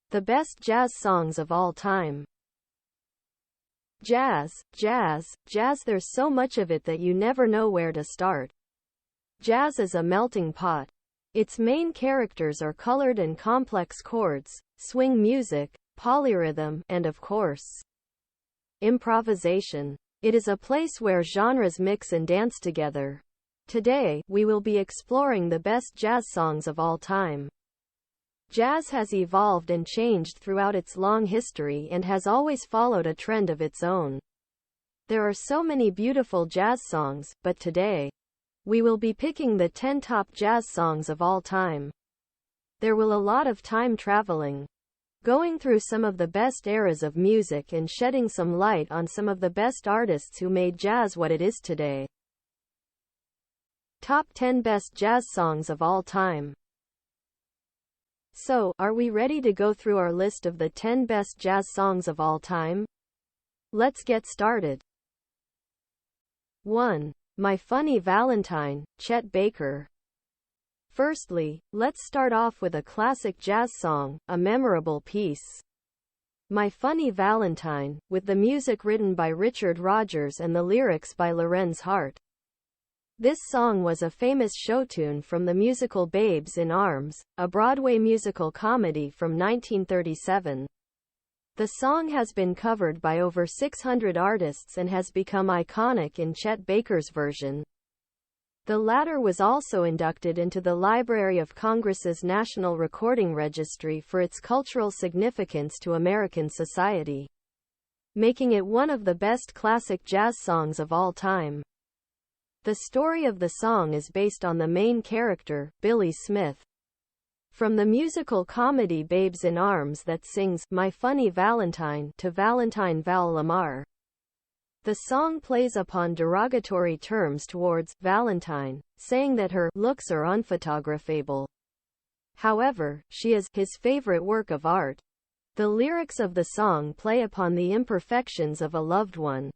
The best jazz songs of all time. Jazz, jazz, jazz. There's so much of it that you never know where to start. Jazz is a melting pot. Its main characters are colored and complex chords, swing music, polyrhythm, and of course, improvisation. It is a place where genres mix and dance together. Today, we will be exploring the best jazz songs of all time. Jazz has evolved and changed throughout its long history and has always followed a trend of its own. There are so many beautiful jazz songs, but today, we will be picking the 10 top jazz songs of all time. There will a lot of time traveling, going through some of the best eras of music and shedding some light on some of the best artists who made jazz what it is today. Top 10 best jazz songs of all time. So, are we ready to go through our list of the 10 best jazz songs of all time? Let's get started. 1. My Funny Valentine, Chet Baker. Firstly, let's start off with a classic jazz song, a memorable piece. My Funny Valentine, with the music written by Richard Rodgers and the lyrics by Lorenz Hart. This song was a famous show tune from the musical Babes in Arms, a Broadway musical comedy from 1937. The song has been covered by over 600 artists and has become iconic in Chet Baker's version. The latter was also inducted into the Library of Congress's National Recording Registry for its cultural significance to American society, making it one of the best classic jazz songs of all time. The story of the song is based on the main character, Billy Smith, from the musical comedy Babes in Arms that sings My Funny Valentine to Valentine Val Lamar. The song plays upon derogatory terms towards Valentine, saying that her looks are unphotographable. However, she is his favorite work of art. The lyrics of the song play upon the imperfections of a loved one.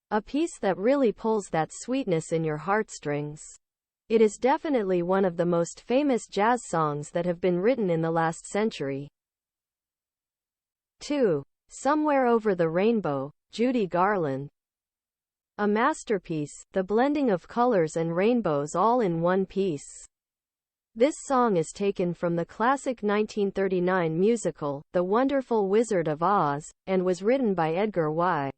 A piece that really pulls that sweetness in your heartstrings. It is definitely one of the most famous jazz songs that have been written in the last century. 2. Somewhere Over the Rainbow, Judy Garland. A masterpiece, the blending of colors and rainbows all in one piece. This song is taken from the classic 1939 musical, The Wonderful Wizard of Oz, and was written by Edgar Y.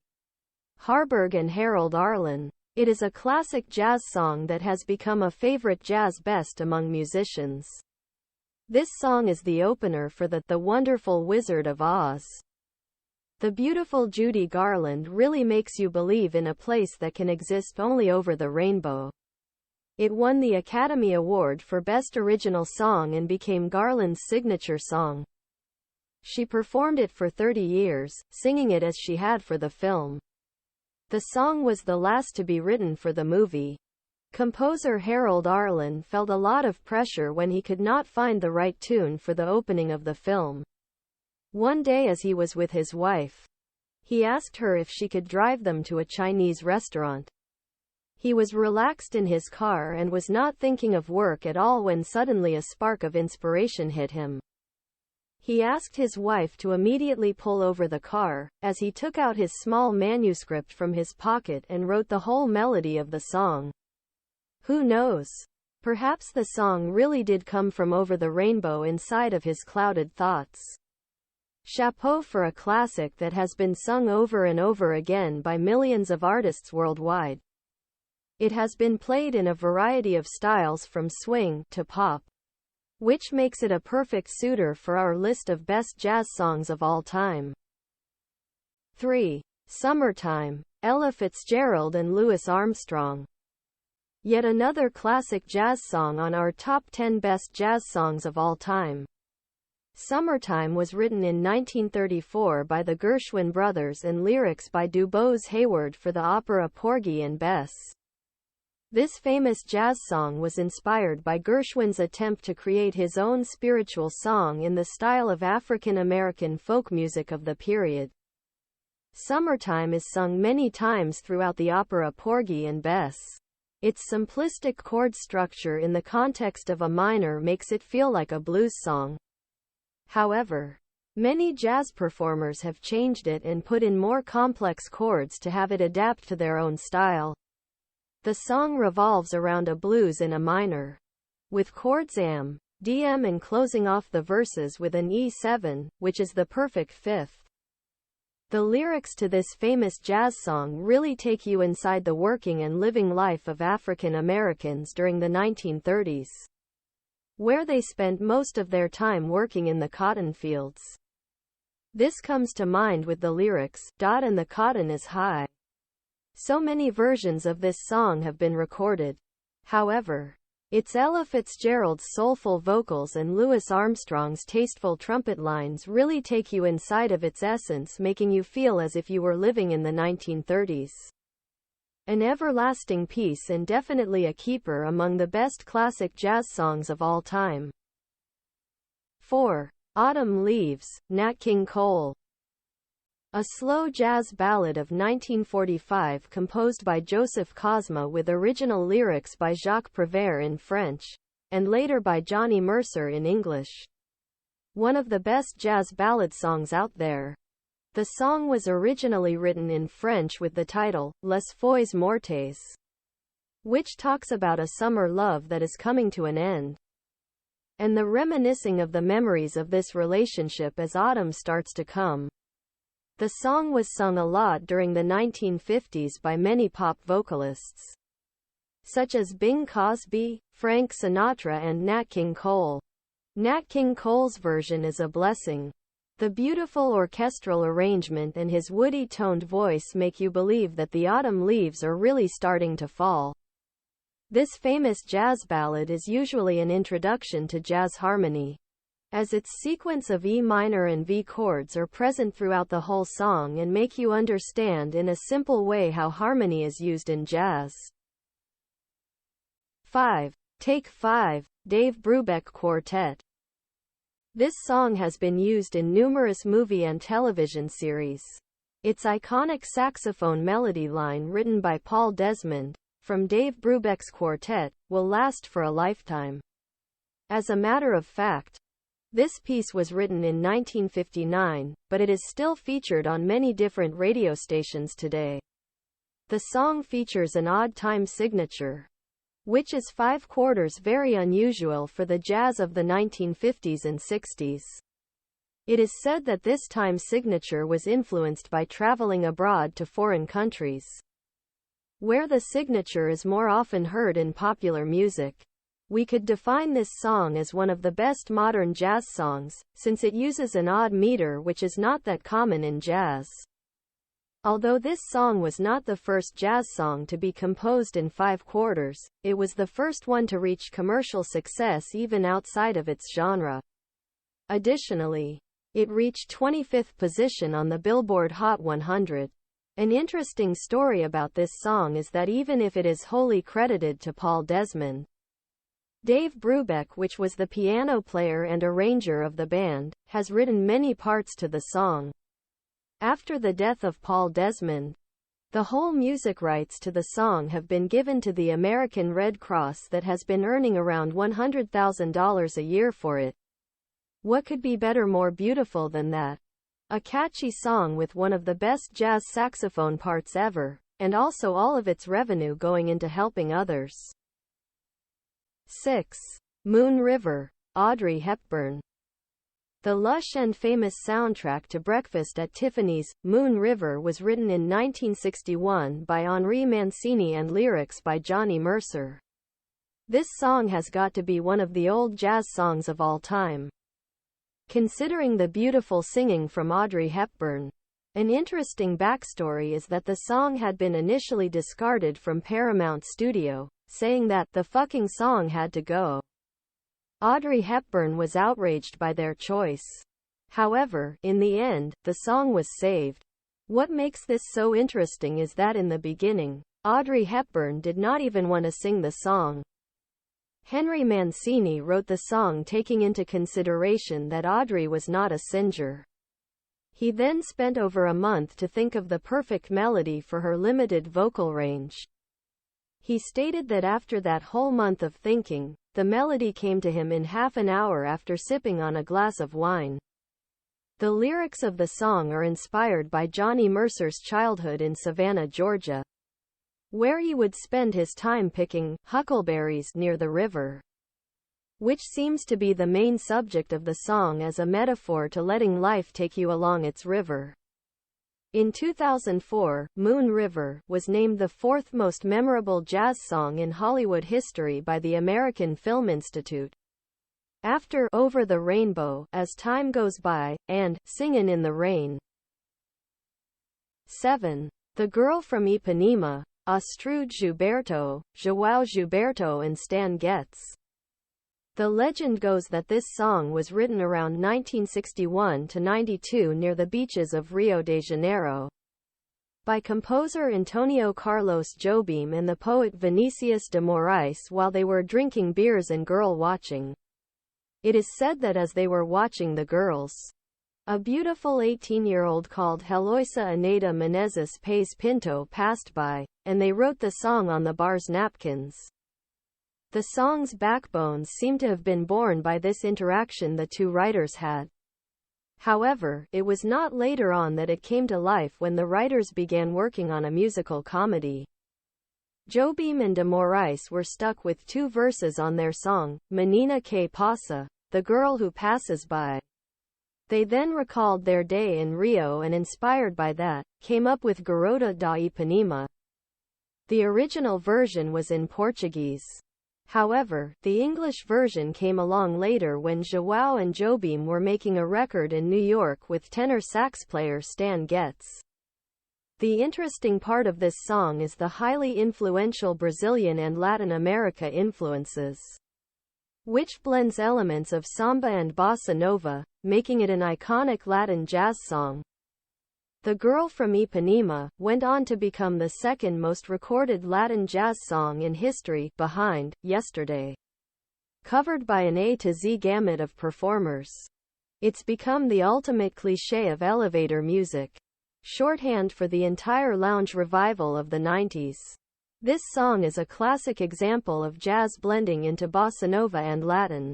Harburg and Harold Arlen. It is a classic jazz song that has become a favorite jazz best among musicians. This song is the opener for The Wonderful Wizard of Oz. The beautiful Judy Garland really makes you believe in a place that can exist only over the rainbow. It won the Academy Award for Best Original Song and became Garland's signature song. She performed it for 30 years, singing it as she had for the film. The song was the last to be written for the movie. Composer Harold Arlen felt a lot of pressure when he could not find the right tune for the opening of the film. One day as he was with his wife, he asked her if she could drive them to a Chinese restaurant. He was relaxed in his car and was not thinking of work at all when suddenly a spark of inspiration hit him. He asked his wife to immediately pull over the car, as he took out his small manuscript from his pocket and wrote the whole melody of the song. Who knows? Perhaps the song really did come from over the rainbow inside of his clouded thoughts. Chapeau for a classic that has been sung over and over again by millions of artists worldwide. It has been played in a variety of styles from swing to pop, which makes it a perfect suitor for our list of best jazz songs of all time. 3. Summertime, Ella Fitzgerald and Louis Armstrong. Yet another classic jazz song on our top 10 best jazz songs of all time. Summertime was written in 1934 by the Gershwin brothers and lyrics by DuBose Hayward for the opera Porgy and Bess. This famous jazz song was inspired by Gershwin's attempt to create his own spiritual song in the style of African American folk music of the period. Summertime is sung many times throughout the opera Porgy and Bess. Its simplistic chord structure in the context of a minor makes it feel like a blues song. However, Many jazz performers have changed it and put in more complex chords to have it adapt to their own style. The song revolves around a blues in A minor, with chords Am, DM and closing off the verses with an E7, which is the perfect fifth. The lyrics to this famous jazz song really take you inside the working and living life of African Americans during the 1930s, where they spent most of their time working in the cotton fields. This comes to mind with the lyrics, "And the cotton is high." So many versions of this song have been recorded. However, it's Ella Fitzgerald's soulful vocals and Louis Armstrong's tasteful trumpet lines really take you inside of its essence, making you feel as if you were living in the 1930s. An everlasting piece and definitely a keeper among the best classic jazz songs of all time. 4. Autumn Leaves, Nat King Cole. A slow jazz ballad of 1945 composed by Joseph Cosma with original lyrics by Jacques Prévert in French, and later by Johnny Mercer in English. One of the best jazz ballad songs out there. The song was originally written in French with the title, Les Feuilles Mortes, which talks about a summer love that is coming to an end, and the reminiscing of the memories of this relationship as autumn starts to come. The song was sung a lot during the 1950s by many pop vocalists, such as Bing Crosby, Frank Sinatra and Nat King Cole. Nat King Cole's version is a blessing. The beautiful orchestral arrangement and his woody-toned voice make you believe that the autumn leaves are really starting to fall. This famous jazz ballad is usually an introduction to jazz harmony, as its sequence of E minor and V chords are present throughout the whole song and make you understand in a simple way how harmony is used in jazz. 5. Take 5, Dave Brubeck Quartet. This song has been used in numerous movie and television series. Its iconic saxophone melody line written by Paul Desmond, from Dave Brubeck's quartet, will last for a lifetime. As a matter of fact, this piece was written in 1959, but it is still featured on many different radio stations today. The song features an odd time signature, which is 5/4, very unusual for the jazz of the 1950s and 60s. It is said that this time signature was influenced by traveling abroad to foreign countries, where the signature is more often heard in popular music. We could define this song as one of the best modern jazz songs, since it uses an odd meter which is not that common in jazz. Although this song was not the first jazz song to be composed in 5/4, it was the first one to reach commercial success even outside of its genre. Additionally, it reached 25th position on the Billboard Hot 100. An interesting story about this song is that even if it is wholly credited to Paul Desmond, Dave Brubeck, which was the piano player and arranger of the band, has written many parts to the song. After the death of Paul Desmond, the whole music rights to the song have been given to the American Red Cross that has been earning around $100,000 a year for it. What could be better, more beautiful than that? A catchy song with one of the best jazz saxophone parts ever, and also all of its revenue going into helping others. 6. Moon River, Audrey Hepburn. The lush and famous soundtrack to Breakfast at Tiffany's, Moon River, was written in 1961 by Henri Mancini and lyrics by Johnny Mercer. This song has got to be one of the old jazz songs of all time, considering the beautiful singing from Audrey Hepburn. An interesting backstory is that the song had been initially discarded from Paramount Studio, saying that the fucking song had to go. Audrey Hepburn was outraged by their choice. However, in the end, the song was saved. What makes this so interesting is that in the beginning, Audrey Hepburn did not even want to sing the song. Henry Mancini wrote the song taking into consideration that Audrey was not a singer. He then spent over a month to think of the perfect melody for her limited vocal range. He stated that after that whole month of thinking, the melody came to him in half an hour after sipping on a glass of wine. The lyrics of the song are inspired by Johnny Mercer's childhood in Savannah, Georgia, where he would spend his time picking huckleberries near the river, which seems to be the main subject of the song as a metaphor to letting life take you along its river. In 2004, Moon River was named the fourth most memorable jazz song in Hollywood history by the American Film Institute, after Over the Rainbow, As Time Goes By, and Singin' in the Rain. 7. The Girl from Ipanema, Astrud Gilberto, João Gilberto and Stan Getz. The legend goes that this song was written around 1961–92 near the beaches of Rio de Janeiro, by composer Antonio Carlos Jobim and the poet Vinicius de Moraes while they were drinking beers and girl-watching. It is said that as they were watching the girls, a beautiful 18-year-old called Heloisa Aneda Menezes Pais Pinto passed by, and they wrote the song on the bar's napkins. The song's backbones seem to have been born by this interaction the two writers had. However, it was not later on that it came to life when the writers began working on a musical comedy. Jobim and de Moraes were stuck with two verses on their song, Menina que Passa, the girl who passes by. They then recalled their day in Rio and inspired by that, came up with Garota da Ipanema. The original version was in Portuguese. However, the English version came along later when João and Jobim were making a record in New York with tenor sax player Stan Getz. The interesting part of this song is the highly influential Brazilian and Latin America influences, which blends elements of samba and bossa nova, making it an iconic Latin jazz song. The Girl from Ipanema went on to become the second most recorded Latin jazz song in history, behind Yesterday, covered by an A to Z gamut of performers. It's become the ultimate cliché of elevator music, shorthand for the entire lounge revival of the 90s. This song is a classic example of jazz blending into bossa nova and Latin,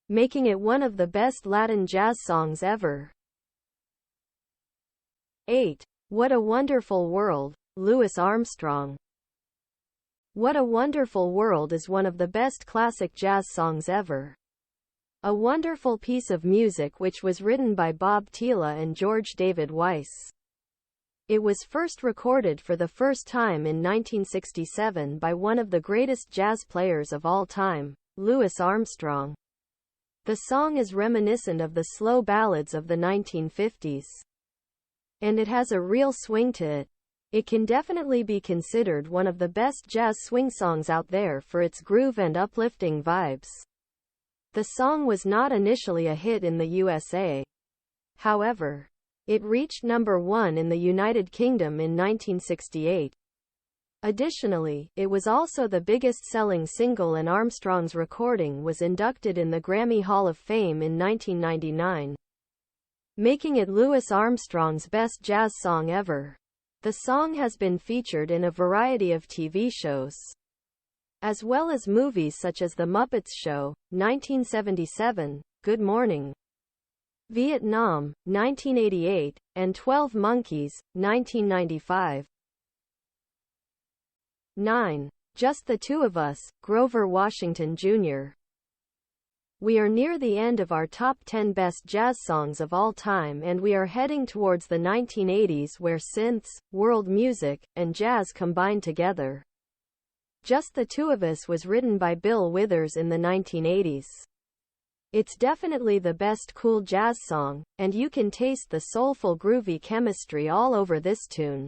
making it one of the best Latin jazz songs ever. 8. What a Wonderful World, Louis Armstrong. What a Wonderful World is one of the best classic jazz songs ever. A wonderful piece of music which was written by Bob Tila and George David Weiss. It was first recorded for the first time in 1967 by one of the greatest jazz players of all time, Louis Armstrong. The song is reminiscent of the slow ballads of the 1950s. And it has a real swing to it. It can definitely be considered one of the best jazz swing songs out there for its groove and uplifting vibes. The song was not initially a hit in the USA. However, it reached number 1 in the United Kingdom in 1968. Additionally, it was also the biggest-selling single and Armstrong's recording was inducted in the Grammy Hall of Fame in 1999. Making it Louis Armstrong's best jazz song ever. The song has been featured in a variety of TV shows, as well as movies such as The Muppets Show, 1977, Good Morning Vietnam, 1988, and 12 Monkeys, 1995. 9. Just the Two of Us, Grover Washington Jr. We are near the end of our top 10 best jazz songs of all time, and we are heading towards the 1980s where synths, world music, and jazz combined together. Just the Two of Us was written by Bill Withers in the 1980s. It's definitely the best cool jazz song, and you can taste the soulful groovy chemistry all over this tune.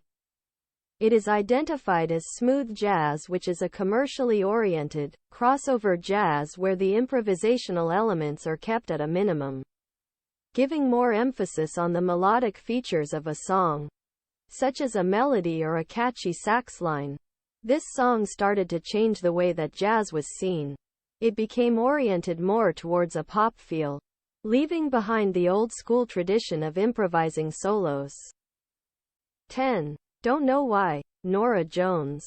It is identified as smooth jazz, which is a commercially oriented, crossover jazz where the improvisational elements are kept at a minimum, giving more emphasis on the melodic features of a song, such as a melody or a catchy sax line. This song started to change the way that jazz was seen. It became oriented more towards a pop feel, leaving behind the old-school tradition of improvising solos. 10. Don't Know Why, Norah Jones.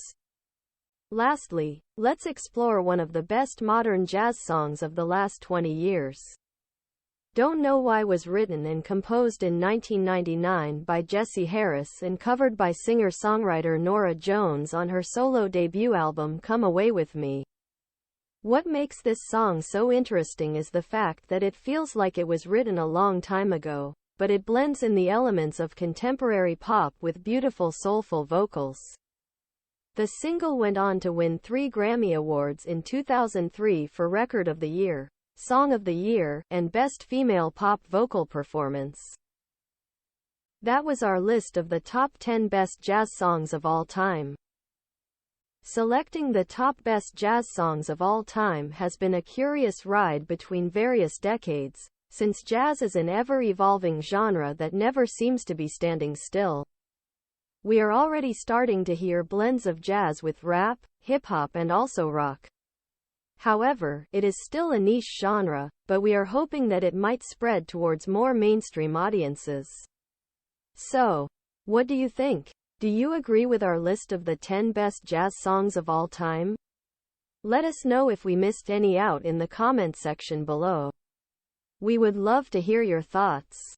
Lastly, let's explore one of the best modern jazz songs of the last 20 years. Don't Know Why was written and composed in 1999 by Jesse Harris and covered by singer-songwriter Norah Jones on her solo debut album Come Away With Me. What makes this song so interesting is the fact that it feels like it was written a long time ago, but it blends in the elements of contemporary pop with beautiful soulful vocals. The single went on to win 3 Grammy Awards in 2003 for Record of the Year, Song of the Year, and Best Female Pop Vocal Performance. That was our list of the top 10 best jazz songs of all time. Selecting the top best jazz songs of all time has been a curious ride between various decades, since jazz is an ever-evolving genre that never seems to be standing still. We are already starting to hear blends of jazz with rap, hip-hop and also rock. However, it is still a niche genre, but we are hoping that it might spread towards more mainstream audiences. So, what do you think? Do you agree with our list of the 10 best jazz songs of all time? Let us know if we missed any out in the comment section below. We would love to hear your thoughts.